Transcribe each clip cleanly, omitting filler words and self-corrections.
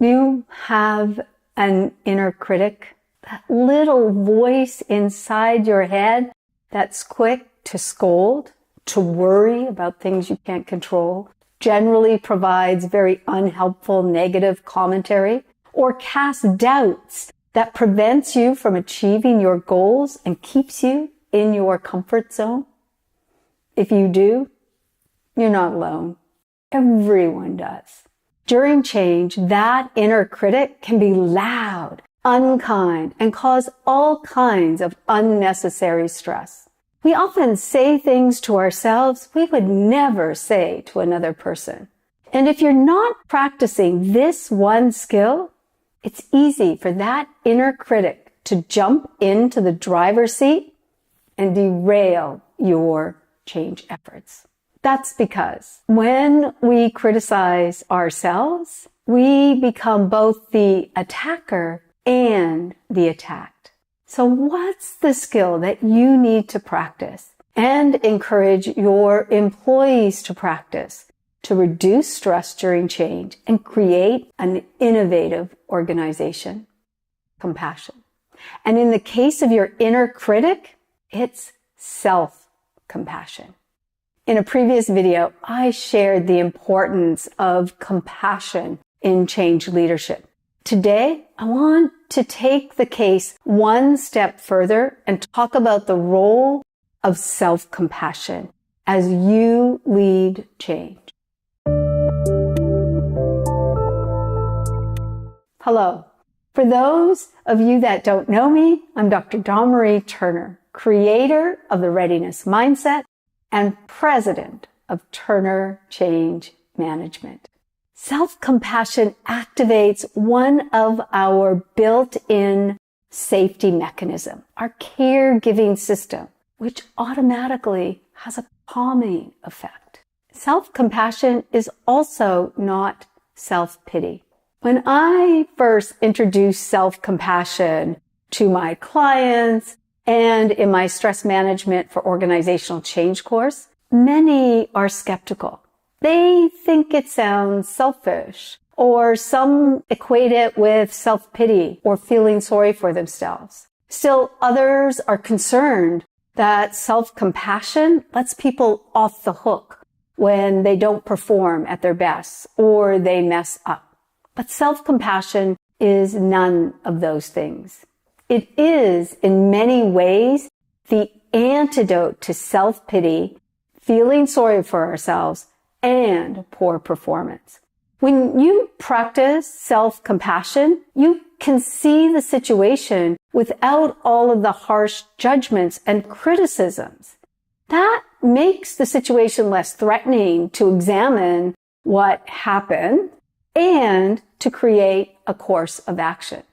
You have an inner critic, that little voice inside your head that's quick to scold, to worry about things you can't control, generally provides very unhelpful negative commentary, or casts doubts that prevents you from achieving your goals and keeps you in your comfort zone. If you do, you're not alone. Everyone does. During change, that inner critic can be loud, unkind, and cause all kinds of unnecessary stress. We often say things to ourselves we would never say to another person. And if you're not practicing this one skill, it's easy for that inner critic to jump into the driver's seat and derail your change efforts. That's because when we criticize ourselves, we become both the attacker and the attacked. So what's the skill that you need to practice and encourage your employees to practice to reduce stress during change and create an innovative organization? Compassion. And in the case of your inner critic, it's self-compassion. In a previous video, I shared the importance of compassion in change leadership. Today, I want to take the case one step further and talk about the role of self-compassion as you lead change. Hello. For those of you that don't know me, I'm Dr. Dawn Marie Turner, creator of the Readiness Mindset and president of Turner Change Management. Self-compassion activates one of our built-in safety mechanism, our caregiving system, which automatically has a calming effect. Self-compassion is also not self-pity. When I first introduced self-compassion to my clients and in my stress management for organizational change course, many are skeptical. They think it sounds selfish, or some equate it with self-pity or feeling sorry for themselves. Still, others are concerned that self-compassion lets people off the hook when they don't perform at their best or they mess up. But self-compassion is none of those things. It is, in many ways, the antidote to self-pity, feeling sorry for ourselves, and poor performance. When you practice self-compassion, you can see the situation without all of the harsh judgments and criticisms. That makes the situation less threatening to examine what happened and to create a course of action.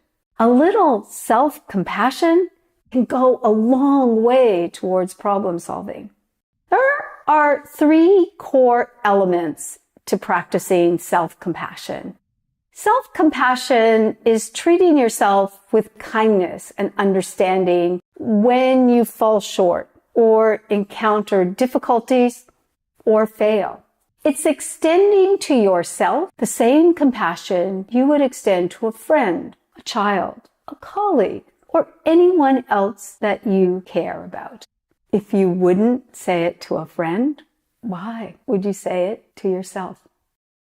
A little self-compassion can go a long way towards problem solving. There are 3 core elements to practicing self-compassion. Self-compassion is treating yourself with kindness and understanding when you fall short or encounter difficulties or fail. It's extending to yourself the same compassion you would extend to a friend, a child, a colleague, or anyone else that you care about. If you wouldn't say it to a friend, why would you say it to yourself?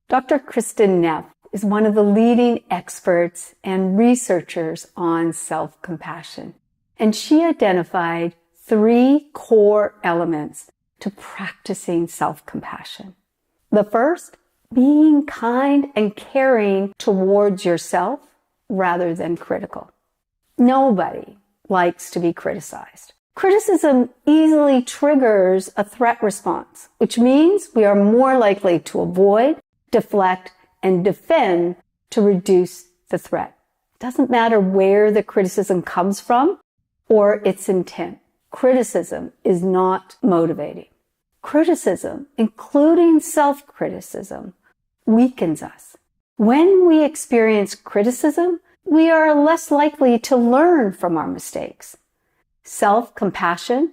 Dr. Kristin Neff is one of the leading experts and researchers on self-compassion, and she identified 3 core elements to practicing self-compassion. The first, being kind and caring towards yourself rather than critical. Nobody likes to be criticized. Criticism easily triggers a threat response, which means we are more likely to avoid, deflect, and defend to reduce the threat. It doesn't matter where the criticism comes from or its intent. Criticism is not motivating. Criticism, including self-criticism, weakens us. When we experience criticism, we are less likely to learn from our mistakes. Self-compassion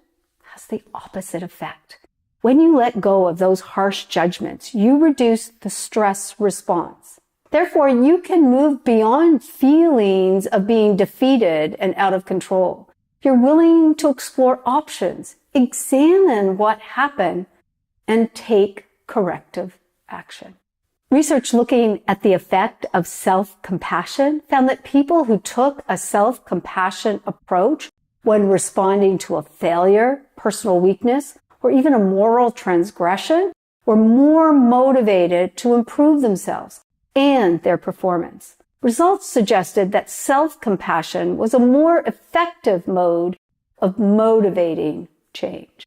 has the opposite effect. When you let go of those harsh judgments, you reduce the stress response. Therefore, you can move beyond feelings of being defeated and out of control. You're willing to explore options, examine what happened, and take corrective action. Research looking at the effect of self-compassion found that people who took a self-compassion approach when responding to a failure, personal weakness, or even a moral transgression were more motivated to improve themselves and their performance. Results suggested that self-compassion was a more effective mode of motivating change.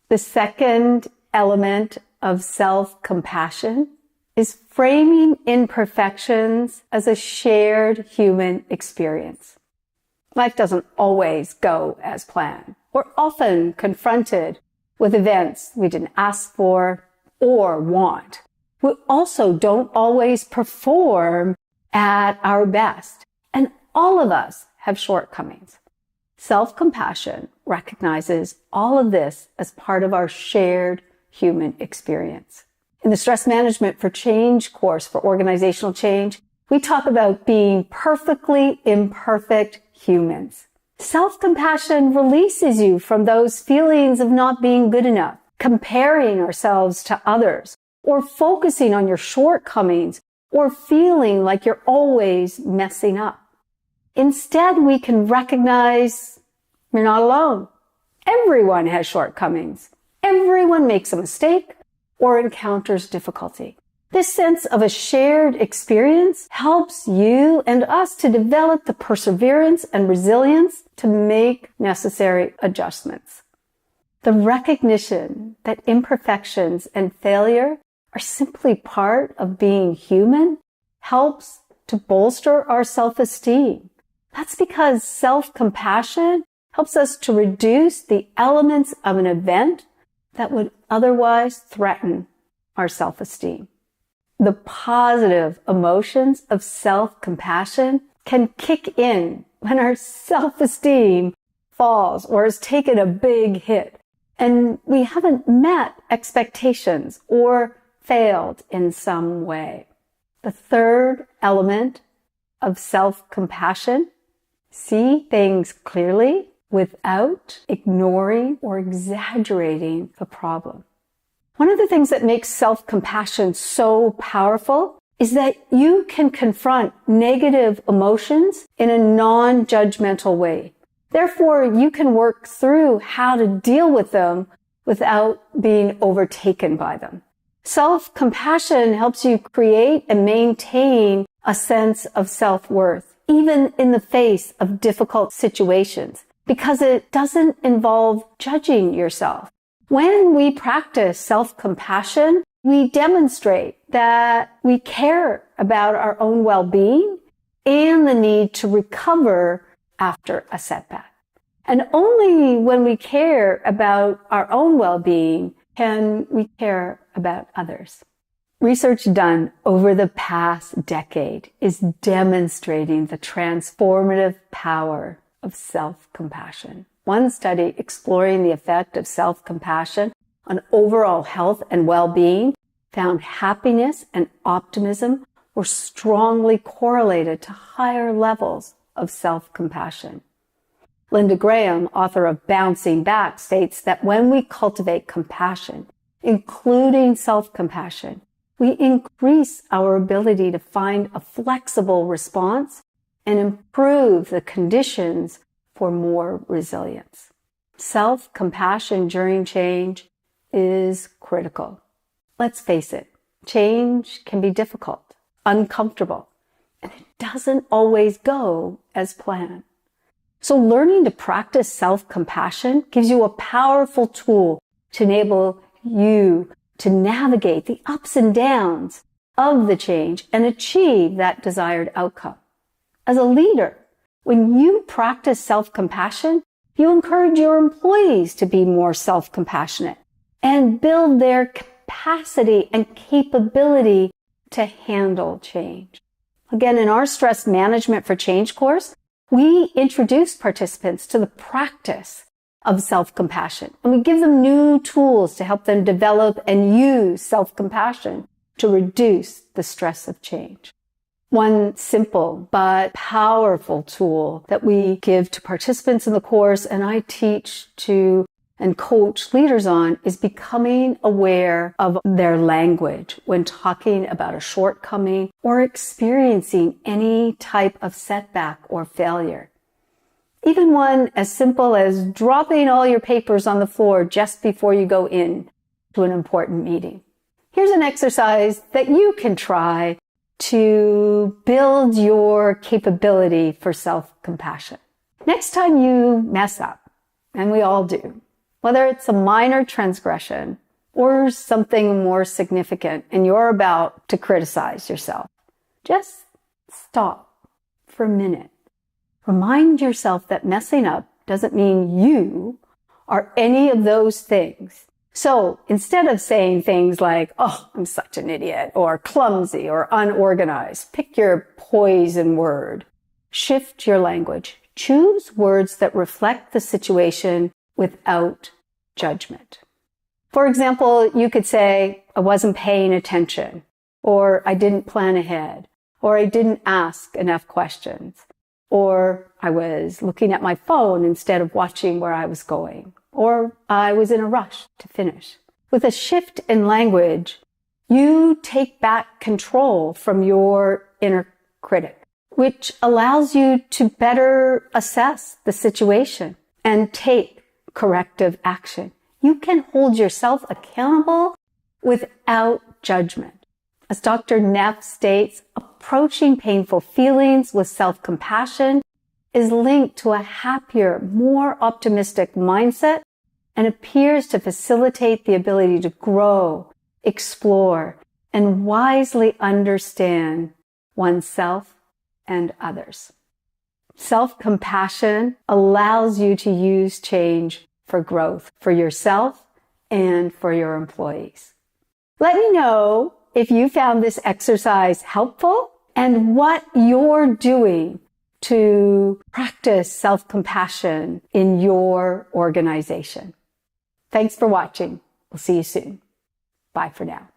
The second element of self-compassion is framing imperfections as a shared human experience. Life doesn't always go as planned. We're often confronted with events we didn't ask for or want. We also don't always perform at our best, and all of us have shortcomings. Self-compassion recognizes all of this as part of our shared human experience. In the Stress Management for Change course for organizational change, we talk about being perfectly imperfect humans. Self-compassion releases you from those feelings of not being good enough, comparing ourselves to others, or focusing on your shortcomings, or feeling like you're always messing up. Instead, we can recognize you're not alone. Everyone has shortcomings. Everyone makes a mistake or encounters difficulty. This sense of a shared experience helps you and us to develop the perseverance and resilience to make necessary adjustments. The recognition that imperfections and failure are simply part of being human helps to bolster our self-esteem. That's because self-compassion helps us to reduce the elements of an event that would otherwise threaten our self-esteem. The positive emotions of self-compassion can kick in when our self-esteem falls or has taken a big hit and we haven't met expectations or failed in some way. The third element of self-compassion, see things clearly without ignoring or exaggerating the problem. One of the things that makes self-compassion so powerful is that you can confront negative emotions in a non-judgmental way. Therefore, you can work through how to deal with them without being overtaken by them. Self-compassion helps you create and maintain a sense of self-worth, even in the face of difficult situations, because it doesn't involve judging yourself. When we practice self-compassion, we demonstrate that we care about our own well-being and the need to recover after a setback. And only when we care about our own well-being can we care about others. Research done over the past decade is demonstrating the transformative power of self-compassion. One study exploring the effect of self-compassion on overall health and well-being found happiness and optimism were strongly correlated to higher levels of self-compassion. Linda Graham, author of Bouncing Back, states that when we cultivate compassion, including self-compassion, we increase our ability to find a flexible response and improve the conditions for more resilience. Self-compassion during change is critical. Let's face it, change can be difficult, uncomfortable, and it doesn't always go as planned. So learning to practice self-compassion gives you a powerful tool to enable you to navigate the ups and downs of the change and achieve that desired outcome. As a leader, when you practice self-compassion, you encourage your employees to be more self-compassionate and build their capacity and capability to handle change. Again, in our Stress Management for Change course, we introduce participants to the practice of self-compassion, and we give them new tools to help them develop and use self-compassion to reduce the stress of change. One simple but powerful tool that we give to participants in the course and I teach to and coach leaders on is becoming aware of their language when talking about a shortcoming or experiencing any type of setback or failure. Even one as simple as dropping all your papers on the floor just before you go in to an important meeting. Here's an exercise that you can try to build your capability for self-compassion. Next time you mess up, and we all do, whether it's a minor transgression or something more significant and you're about to criticize yourself, just stop for a minute. Remind yourself that messing up doesn't mean you are any of those things. So instead of saying things like, oh, I'm such an idiot, or clumsy, or unorganized, pick your poison word. Shift your language. Choose words that reflect the situation without judgment. For example, you could say, I wasn't paying attention, or I didn't plan ahead, or I didn't ask enough questions, or I was looking at my phone instead of watching where I was going, or I was in a rush to finish. With a shift in language, you take back control from your inner critic, which allows you to better assess the situation and take corrective action. You can hold yourself accountable without judgment. As Dr. Neff states, approaching painful feelings with self-compassion is linked to a happier, more optimistic mindset and appears to facilitate the ability to grow, explore, and wisely understand oneself and others. Self-compassion allows you to use change for growth for yourself and for your employees. Let me know if you found this exercise helpful and what you're doing to practice self-compassion in your organization. Thanks for watching. We'll see you soon. Bye for now.